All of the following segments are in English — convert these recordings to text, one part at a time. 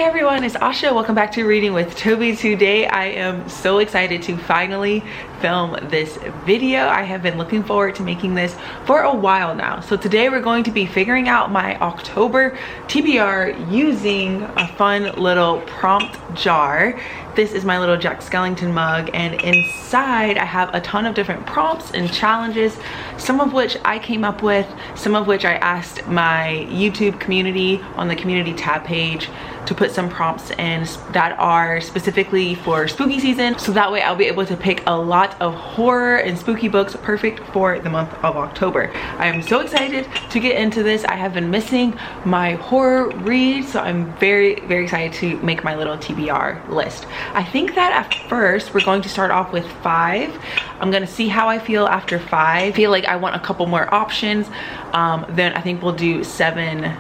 everyone, it's Asha. Welcome back to Reading with Toby. Today I am so excited to finally film this video. I have been looking forward to making this for a while now. So today we're going to be figuring out my October TBR using a fun little prompt jar. This is my little Jack Skellington mug, and inside I have a ton of different prompts and challenges, some of which I came up with, some of which I asked my YouTube community on the community tab page to put some prompts in that are specifically for spooky season, so that way I'll be able to pick a lot of horror and spooky books perfect for the month of October. I am so excited to get into this. I have been missing my horror read, so I'm very excited to make my little TBR list. I think that at first we're going to start off with 5. I'm gonna see how I feel after 5. I feel like I want a couple more options. Then I think we'll do 7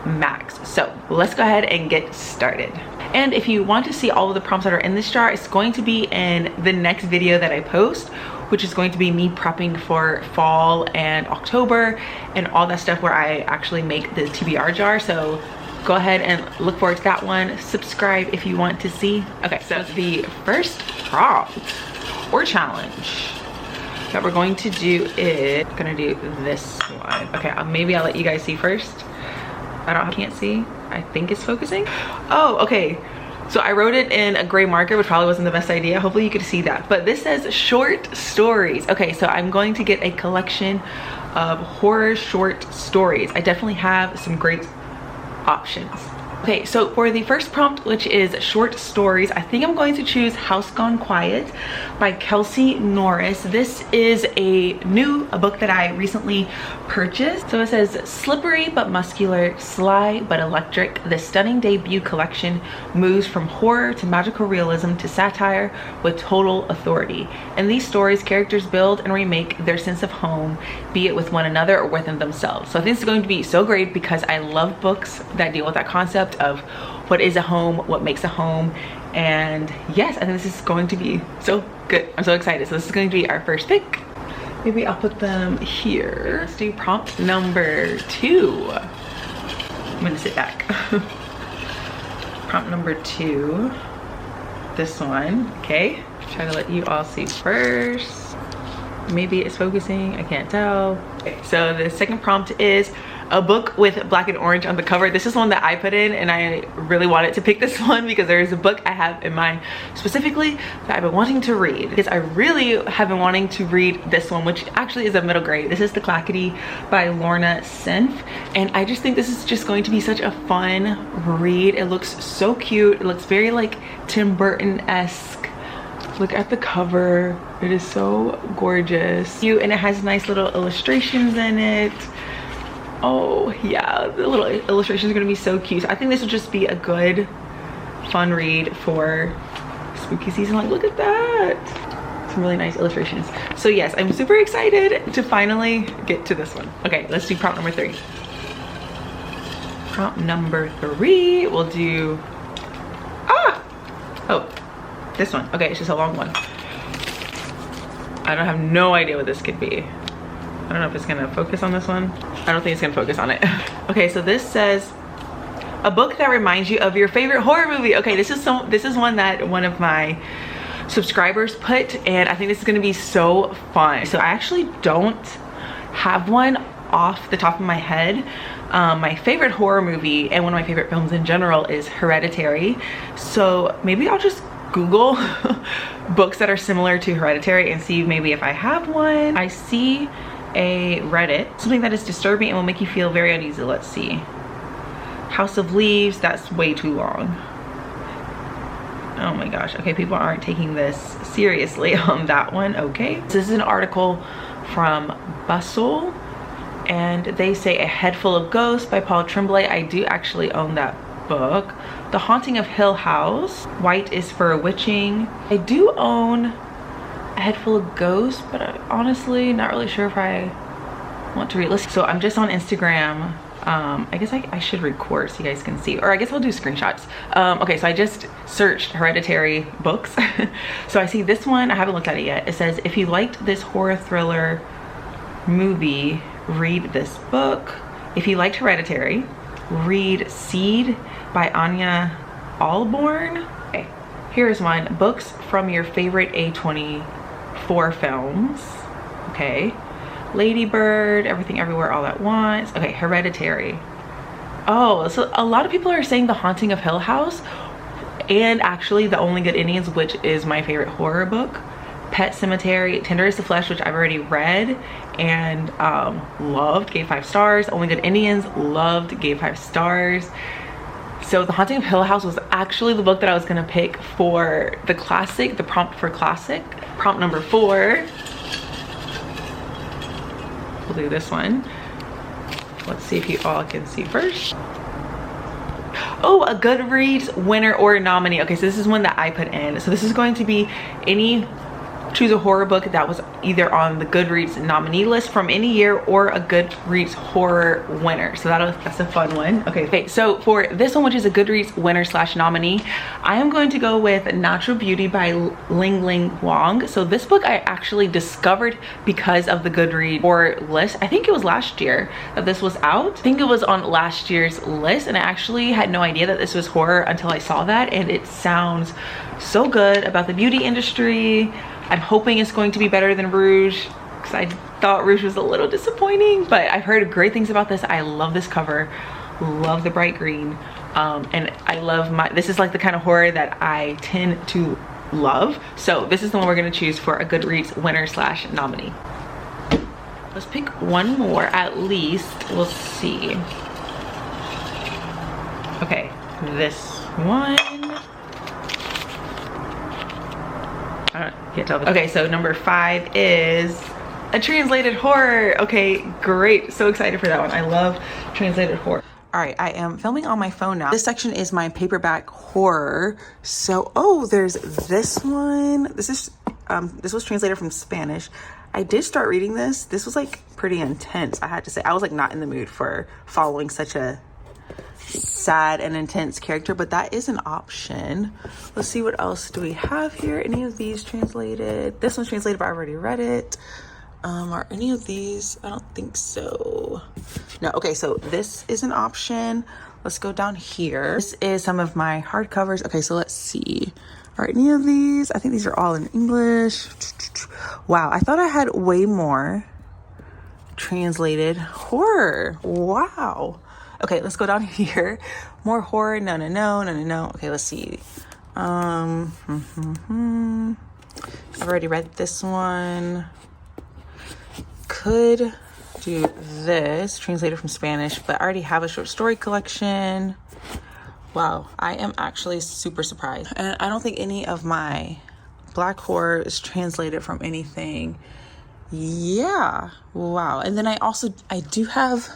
max. So let's go ahead and get started. And if you want to see all of the prompts that are in this jar, it's going to be in the next video that I post, which is going to be me prepping for fall and October and all that stuff, where I actually make the TBR jar. So go ahead and look forward to that one. Subscribe if you want to see. Okay, so the first prompt or challenge that we're going to do is gonna do this one. Okay, maybe I'll let you guys see first. I can't see. I think it's focusing. Oh, okay. So I wrote it in a gray marker, which probably wasn't the best idea. Hopefully you could see that. But this says short stories. Okay, so I'm going to get a collection of horror short stories. I definitely have some great options. Okay, so for the first prompt, which is short stories, I think I'm going to choose House Gone Quiet by Kelsey Norris. This is a book that I recently purchased. So it says, slippery but muscular, sly but electric, this stunning debut collection moves from horror to magical realism to satire with total authority. In these stories, characters build and remake their sense of home, be it with one another or within themselves. So I think this is going to be so great because I love books that deal with that concept of what is a home, what makes a home. And yes, I think this is going to be so good. I'm so excited. So this is going to be our first pick. Maybe I'll put them here. Let's do prompt number 2. I'm gonna sit back. Prompt number 2, this one. Okay, try to let you all see first. Maybe it's focusing, I can't tell. Okay, so the second prompt is a book with black and orange on the cover. This is one that I put in, and I really wanted to pick this one because there is a book I have in mind specifically that I've been wanting to read. Because I really have been wanting to read this one, which actually is a middle grade. This is The Clackety by Lorna Senf, and I just think this is just going to be such a fun read. It looks so cute. It looks very like Tim Burton-esque. Look at the cover. It is so gorgeous. Cute, and it has nice little illustrations in it. Oh yeah, the little illustrations are gonna be so cute. So I think this will just be a good, fun read for spooky season. Like, look at that. Some really nice illustrations. So yes, I'm super excited to finally get to this one. Okay, let's do prompt number 3. Prompt number 3, we'll do, oh, this one. Okay, it's just a long one. I don't have no idea what this could be. I don't know if it's gonna focus on this one. I don't think it's gonna focus on it. Okay, so this says, a book that reminds you of your favorite horror movie. Okay, this is one that one of my subscribers put, and I think this is gonna be so fun. So I actually don't have one off the top of my head. My favorite horror movie and one of my favorite films in general is Hereditary. So maybe I'll just Google books that are similar to Hereditary and see maybe if I have one. I see a Reddit, something that is disturbing and will make you feel very uneasy. Let's see. House of Leaves, that's way too long. Oh my gosh. Okay, people aren't taking this seriously on that one. Okay, this is an article from Bustle, and they say A Head Full of Ghosts by Paul Tremblay. I do actually own that book. The Haunting of Hill House, White is for Witching. I do own A Head Full of Ghosts, but I honestly not really sure if I want to read. So I'm just on Instagram. I guess I should record so you guys can see, or I guess I'll do screenshots. Okay, so I just searched Hereditary books. So I see this one. I haven't looked at it yet. It says, if you liked this horror thriller movie, read this book. If you liked Hereditary, read Seed by Anya Allborn. Okay, here's one. Books from your favorite A24 films. Okay. Lady Bird, Everything Everywhere All at Once. Okay, Hereditary. Oh, so a lot of people are saying The Haunting of Hill House, and actually The Only Good Indians, which is my favorite horror book. Pet Cemetery, Tender is the Flesh, which I've already read and loved, gave 5 stars. Only Good Indians, loved, gave 5 stars. So The Haunting of Hill House was actually the book that I was gonna pick for the classic, the prompt for classic. Prompt number 4. We'll do this one. Let's see if you all can see first. Oh, a Goodreads winner or nominee. Okay, so this is one that I put in. So this is going to be any, choose a horror book that was either on the Goodreads nominee list from any year or a Goodreads horror winner. So that's a fun one. Okay, so for this one, which is a Goodreads winner / nominee, I am going to go with Natural Beauty by Ling Ling Wong. So this book I actually discovered because of the Goodreads horror list. I think it was last year that this was out. I think it was on last year's list, and I actually had no idea that this was horror until I saw that, and it sounds so good about the beauty industry. I'm hoping it's going to be better than Rouge, because I thought Rouge was a little disappointing, but I've heard great things about this. I love this cover, love the bright green, and I love this is like the kind of horror that I tend to love. So this is the one we're gonna choose for a Goodreads winner / nominee. Let's pick one more at least, we'll see. Okay, this one. I can't tell. Okay, so number 5 is a translated horror. Okay, great. So excited for that one. I love translated horror. All right, I am filming on my phone now. This section is my paperback horror. So, oh, there's this one. This was translated from Spanish. I did start reading this. This was like pretty intense, I had to say. I was like not in the mood for following such a sad and intense character, but that is an option. Let's see, what else do we have here? Any of these translated? This one's translated, but I already read it. Are any of these? I don't think so. No. Okay, so this is an option. Let's go down here. This is some of my hardcovers. Okay, so let's see. Are any of these? I think these are all in English. Wow, I thought I had way more translated horror. Wow. Okay, let's go down here. More horror. No. Okay, let's see. I've already read this one. Could do this, translated from Spanish, but I already have a short story collection. Wow, I am actually super surprised. And I don't think any of my black horror is translated from anything. Yeah, wow. And then I do have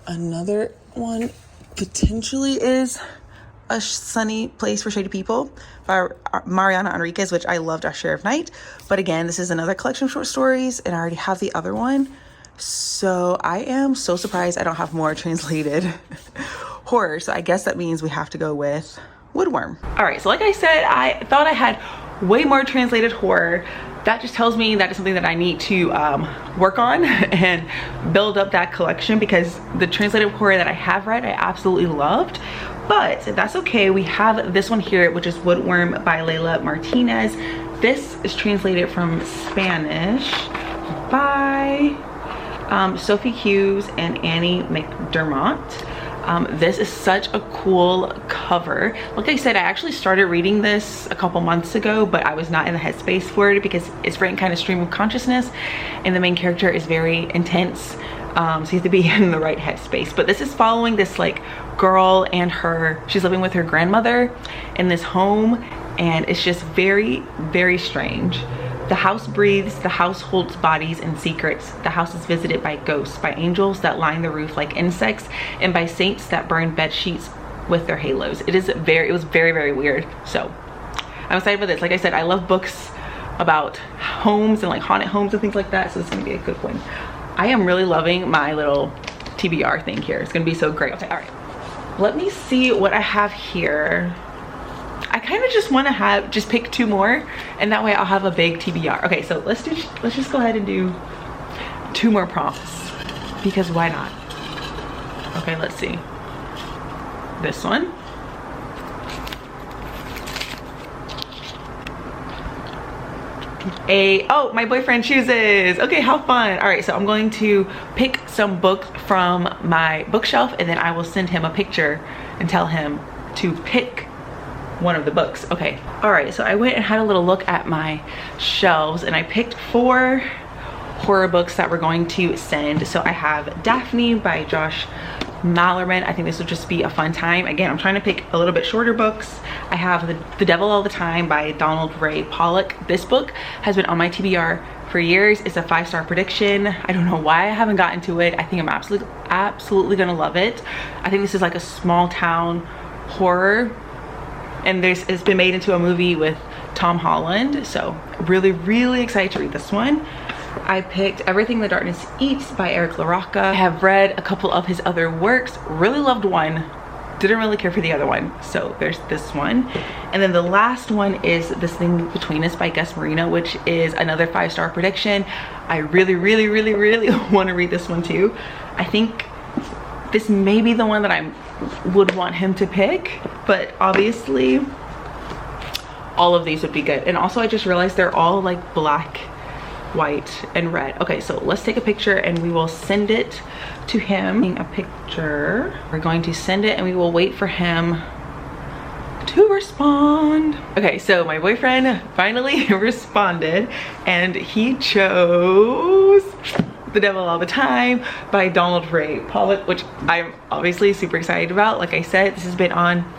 another one, potentially is A Sunny Place for Shady People by Mariana Enriquez, which I loved Our Share of Night. But again, this is another collection of short stories, and I already have the other one. So I am so surprised I don't have more translated horror. So I guess that means we have to go with Woodworm. All right, so like I said, I thought I had way more translated horror. That just tells me that is something that I need to work on and build up that collection, because the translated horror that I have read, I absolutely loved. But that's okay. We have this one here, which is Woodworm by Leila Martinez. This is translated from Spanish by Sophie Hughes and Annie McDermott. This is such a cool cover. Like I said, I actually started reading this a couple months ago, but I was not in the headspace for it because it's written kind of stream of consciousness, and the main character is very intense. So you have to be in the right headspace. But this is following this like girl and she's living with her grandmother in this home, and it's just very, very strange. The house breathes, the house holds bodies and secrets. The house is visited by ghosts, by angels that line the roof like insects, and by saints that burn bed sheets with their halos. It was very, very weird. So I'm excited for this. Like I said, I love books about homes and like haunted homes and things like that, so it's gonna be a good one. I am really loving my little TBR thing here. It's gonna be so great. Okay, all right. Let me see what I have here. I kind of just want to just pick 2 more, and that way I'll have a big TBR. Okay, so let's just go ahead and do 2 more prompts, because why not? Okay, let's see. This one. Oh, my boyfriend chooses. Okay, how fun. All right, so I'm going to pick some books from my bookshelf, and then I will send him a picture and tell him to pick one of the books. Okay, all right, so I went and had a little look at my shelves, and I picked 4 horror books that we're going to send. So I have Daphne by Josh Malerman. I think this will just be a fun time. Again, I'm trying to pick a little bit shorter books. I have The Devil All the Time by Donald Ray Pollock. This book has been on my TBR for years. It's a 5-star prediction. I don't know why I haven't gotten to it. I think I'm absolutely gonna love it. I think this is like a small town horror, and it's been made into a movie with Tom Holland. So really excited to read this one. I picked Everything the Darkness Eats by Eric LaRocca. I have read a couple of his other works, really loved one, didn't really care for the other one. So there's this one. And then the last one is This Thing Between Us by Gus Marino, which is another 5-star prediction. I really want to read this one too. I think this may be the one that I would want him to pick, but obviously all of these would be good. And also I just realized they're all like black, white, and red. Okay, so let's take a picture and we will send it to him. A picture. We're going to send it and we will wait for him to respond. Okay, so my boyfriend finally responded and he chose The Devil All the Time by Donald Ray Pollock, which I'm obviously super excited about. Like I said, this has been on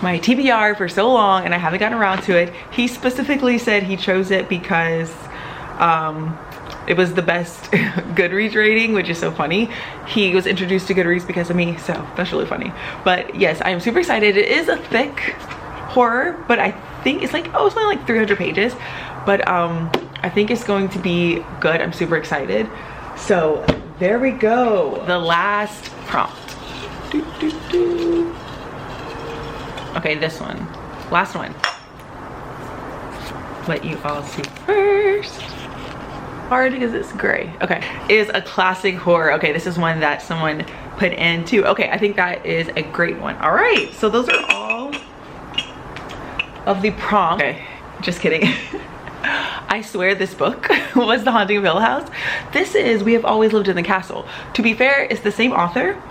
my TBR for so long and I haven't gotten around to it. He specifically said he chose it because it was the best Goodreads rating, which is so funny. He was introduced to Goodreads because of me, so that's really funny. But yes, I am super excited. It is a thick horror, but I think it's like, oh, it's only like 300 pages, but I think it's going to be good. I'm super excited. So there we go, the last prompt. Okay, this one, last one. Let you all see first. Hard because it's gray. Okay, is a classic horror. Okay, this is one that someone put in too. Okay, I think that is a great one. All right, so those are all of the prompts. Okay, just kidding. I swear this book was The Haunting of Hill House. This is We Have Always Lived in the Castle. To be fair, it's the same author.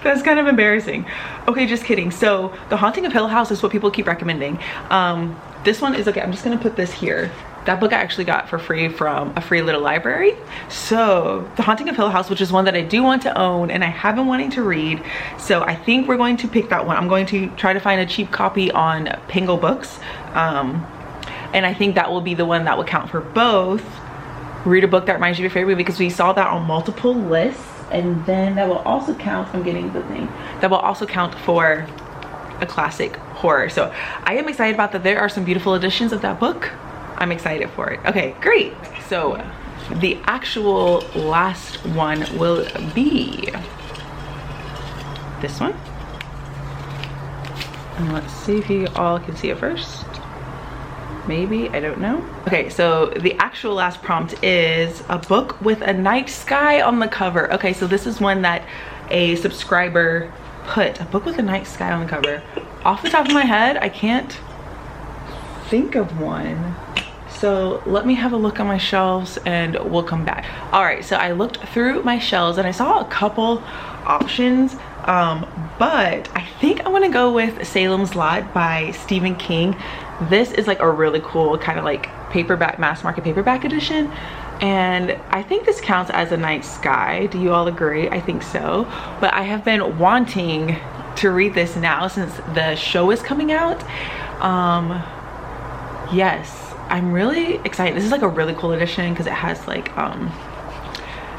That's kind of embarrassing. Okay, just kidding. So The Haunting of Hill House is what people keep recommending. This one is, okay, I'm just gonna put this here. That book I actually got for free from a free little library. So The Haunting of Hill House, which is one that I do want to own and I have been wanting to read. So I think we're going to pick that one. I'm going to try to find a cheap copy on Pingle Books. And I think that will be the one that will count for both. Read a book that reminds you of your favorite, because we saw that on multiple lists. And then that will also count, I'm getting the thing, that will also count for a classic horror. So I am excited about that. There are some beautiful editions of that book. I'm excited for it. Okay, great. So the actual last one will be this one. And let's see if you all can see it first. Maybe, I don't know. Okay, so the actual last prompt is a book with a night sky on the cover. Okay, so this is one that a subscriber put, a book with a night sky on the cover. Off the top of my head, I can't think of one. So let me have a look on my shelves and we'll come back. All right, so I looked through my shelves and I saw a couple options, but I think I'm gonna go with Salem's Lot by Stephen King. This is like a really cool kind of like paperback, mass market paperback edition. And I think this counts as a night sky. Do you all agree? I think so. But I have been wanting to read this now since the show is coming out. Yes, I'm really excited. This is like a really cool edition because it has like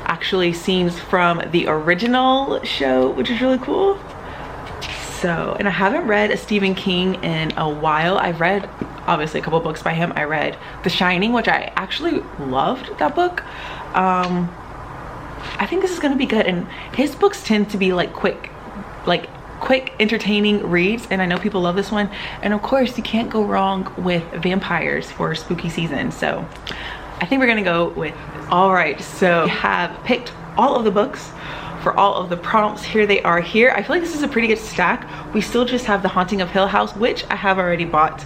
actually scenes from the original show, which is really cool. So, and I haven't read a Stephen King in a while. I've read obviously a couple books by him. I read The Shining, which I actually loved that book. I think this is gonna be good, and his books tend to be like quick entertaining reads, and I know people love this one. And of course you can't go wrong with vampires for spooky season, so I think we're gonna go with this. All right, so we have picked all of the books for all of the prompts. Here they are here. I feel like this is a pretty good stack. We still just have The Haunting of Hill House, which I have already bought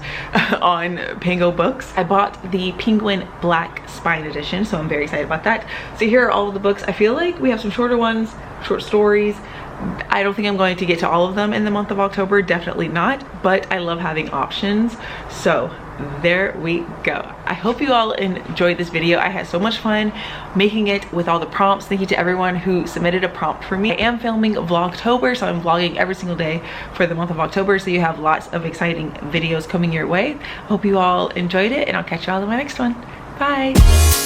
on Pango Books. I bought the Penguin Black Spine edition, so I'm very excited about that. So here are all of the books. I feel like we have some shorter ones, short stories. I don't think I'm going to get to all of them in the month of October, definitely not, but I love having options. So there we go. I hope you all enjoyed this video. I had so much fun making it with all the prompts. Thank you to everyone who submitted a prompt for me. I am filming Vlogtober, so I'm vlogging every single day for the month of October, so you have lots of exciting videos coming your way. Hope you all enjoyed it, and I'll catch you all in my next one. Bye.